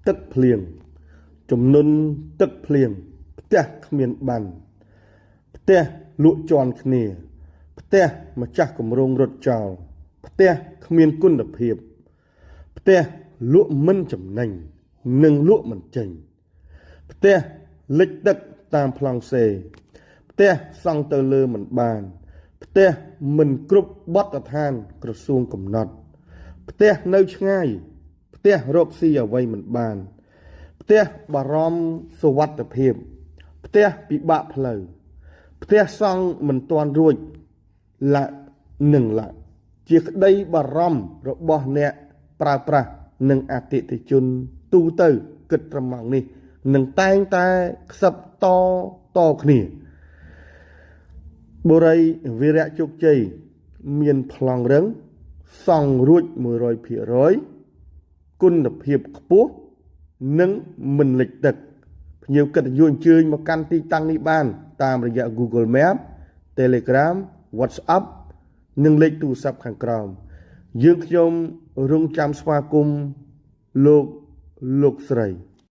ទឹកភ្លៀងចំនួនទឹកភ្លៀងផ្ទះគ្មានបានផ្ទះលក់ជន់គ្នាផ្ទះម្ចាស់គម្រោងរត់ចោលផ្ទះគ្មានគុណភាពផ្ទះលក់មិនចំណេញនិងលក់មិនចេញផ្ទះលិចទឹកតាមប្លង់សេផ្ទះសង់ទៅលើមិនបានផ្ទះមិនគ្រប់បទដ្ឋានក្រសួងកំណត់ផ្ទះនៅឆ្ងាយផ្ទះរកស៊ីអ្វីមិនបានផ្ទះបារម្ភសុវត្ថិភាពផ្ទះពិបាកផ្លូវផ្ទះសង់មិនទាន់រួចលាក់នឹងលាក់ជាក្តីបារម្ភរបស់អ្នកប្រើប្រាស់និងអតិថិជនទូទៅគិតត្រឹមម៉ោងនេះនឹងតែងតែខ្សឹបតគ្នាបុរីវីរៈជោគជ័យមានប្លង់រឹងសង់រួច 100% គុណភាពខ្ពស់និងមិនលិចទឹកភ្ញៀវកិត្តិយសអញ្ជើញមកកាន់ទីតាំងនេះបានតាមរយៈ Google Map Telegram WhatsApp និងលេខទូរស័ព្ទខាងក្រោមយើងខ្ញុំរងចាំស្វាគមន៍លោកស្រី